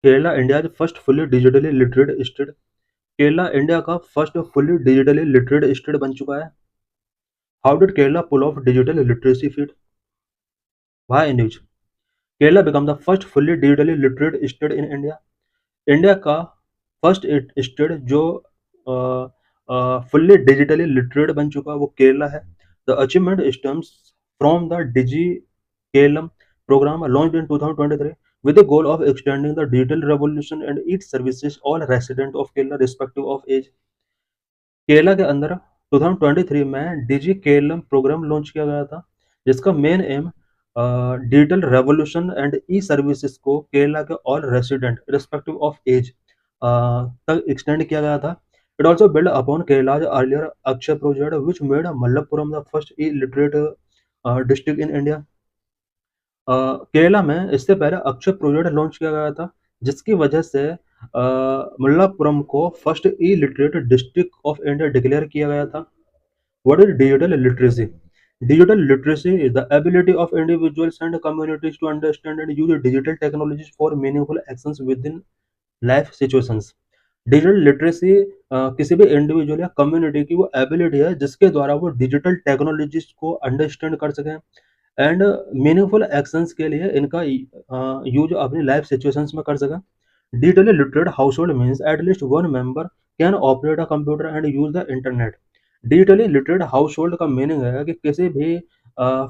Kerala India first fully digitally literate state. Kerala India का first fully digitally literate state बन चुका है। How did Kerala pull off digital literacy feat? Why news. Kerala become the first fully digitally literate state in India. India का first state जो fully digitally literate बन चुका है वो केरला है। The achievement stems from the digi Keralam program launched in 2023 with the goal of extending the digital revolution and its services all resident of Kerala respective of age। Kerala के अंदर 2023 में डिजी Keralam programme launch किया गया था जिसका main aim digital revolution and e services को केरला के all resident respective of age तक एक्सटेंड किया गया था। It also build upon Kerala's earlier Akshaya project which made Malappuram the first e literate district in India. Kerala में इससे पहले अक्षय प्रोजेक्ट लॉन्च किया गया था जिसकी वजह से मल्लापुरम को first e literate district of India declare किया गया था। What is digital literacy? Digital literacy is the ability of individuals and communities to understand and use digital technologies for meaningful actions within life situations. Digital literacy किसी भी individual या community की वो ability है जिसके द्वारा वो digital technologies को अंडरस्टैंड कर सकें एंड मीनिंगफुल एक्शंस के लिए इनका यूज अपनी लाइफ सिचुएशंस में कर सकें। Digitally literate household means at least one member can operate a computer and use the internet. Digitally literate household का मीनिंग है कि किसी भी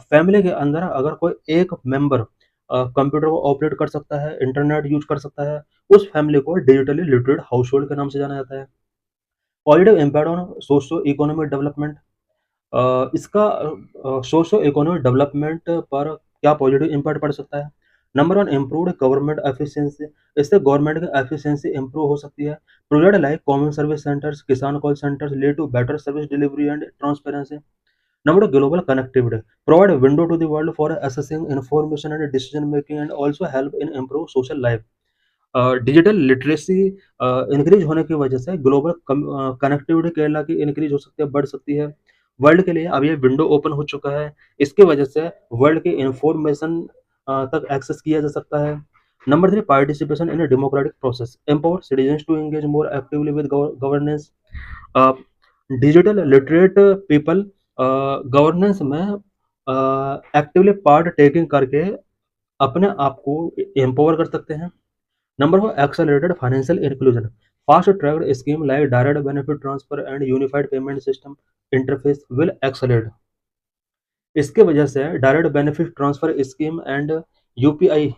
फैमिली के अंदर अगर कोई एक मेंबर कंप्यूटर को ऑपरेट कर सकता है, इंटरनेट यूज कर सकता है, उस फैमिली को डिजिटली लिटरेट हाउसहोल्ड के नाम से जाना जाता है। Positive impact on socio economic development. इसका सोशो इकोनॉमिक डेवलपमेंट पर क्या पॉजिटिव इम्पैक्ट पड़ सकता है? Number one, improved government efficiency. इससे गवर्नमेंट की एफिशिएंसी इंप्रूव हो सकती है। Project like common service centres, Kisan call centres lead to better service delivery and transparency. Number two, global connectivity provide window to the world for assessing information and decision making and also help in improve social life. Digital literacy increase होने की वजह से global connectivity Kerala की increase हो सकती है, बढ़ सकती है। वर्ल्ड के लिए अब ये विंडो ओपन हो चुका है, इसकी वजह से वर्ल्ड की इंफॉर्मेशन तक एक्सेस किया जा सकता है। Number three, participation in democratic process empower citizens to engage more actively with governance. Digital literate people governance में एक्टिवली पार्ट टेकिंग करके अपने आप को एम्पावर कर सकते हैं। Number four, accelerated financial inclusion. Fast track scheme like direct benefit transfer and unified payment system interface will accelerate. इसके वजह से direct benefit transfer scheme and UPI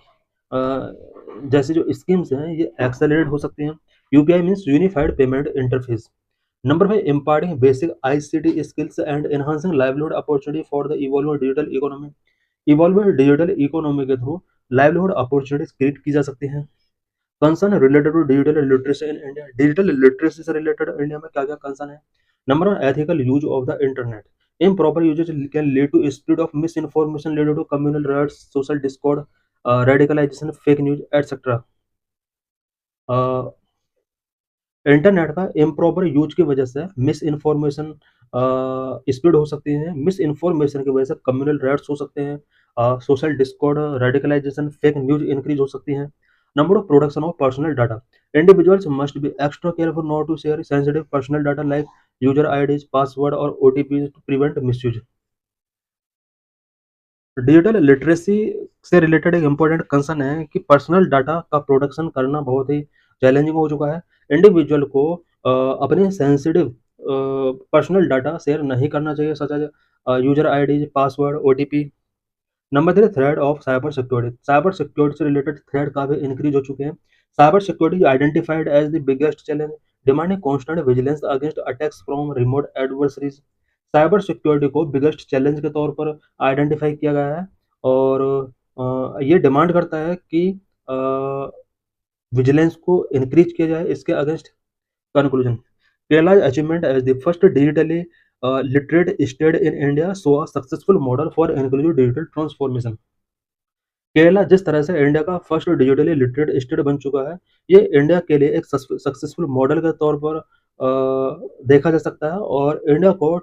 जैसी जो स्कीम्स हैं ये एक्सेलरेट हो सकती हैं। UPI means unified payment interface. Number five, imparting basic ICT skills and enhancing livelihood opportunity for the evolving digital economy. Evolving digital economy के through livelihood opportunities create की जा सकती हैं। Concern related to digital literacy in India. Digital literacy से related India में क्या क्या concern है? Number one, ethical use of the internet. improper usage can lead to spread of misinformation leading to communal riots, social discord, radicalization, fake news, etc. Internet का improper use की वजह से miss information spread हो सकती है। Miss information की वजह से कम्युनल राइट्स हो सकते हैं, social discord, radicalisation, fake news increase हो सकती हैं। Number of production of personal data. Individuals must be extra careful not to share sensitive personal data like user IDs, password और OTP to prevent misuse. Digital literacy से related एक important concern है कि personal data का production करना बहुत ही challenging हो चुका है। इंडिविजुअल को अपने सेंसिटिव पर्सनल डाटा शेयर नहीं करना चाहिए, such as user ID, password, OTP. Number three, threat of cyber security. Cyber security से रिलेटेड थ्रेट काफी इंक्रीज हो चुके हैं। Cyber security identified as the biggest challenge demanding constant vigilance against attacks from remote adversaries. Cyber security को biggest challenge के तौर पर identify किया गया है और ये डिमांड करता है कि विजिलेंस को इंक्रीज किया जाए इसके against. Conclusion, Kerala's achievement as the first digitally literate state in India saw a successful model for inclusive digital transformation। Kerala जिस तरह से इंडिया का फर्स्ट डिजिटली लिटरेट स्टेट बन चुका है, ये इंडिया के लिए एक सक्सेसफुल मॉडल के तौर पर देखा जा सकता है और इंडिया को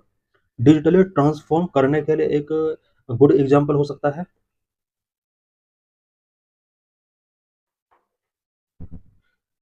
डिजिटली ट्रांसफॉर्म करने के लिए एक गुड एग्जाम्पल हो सकता है।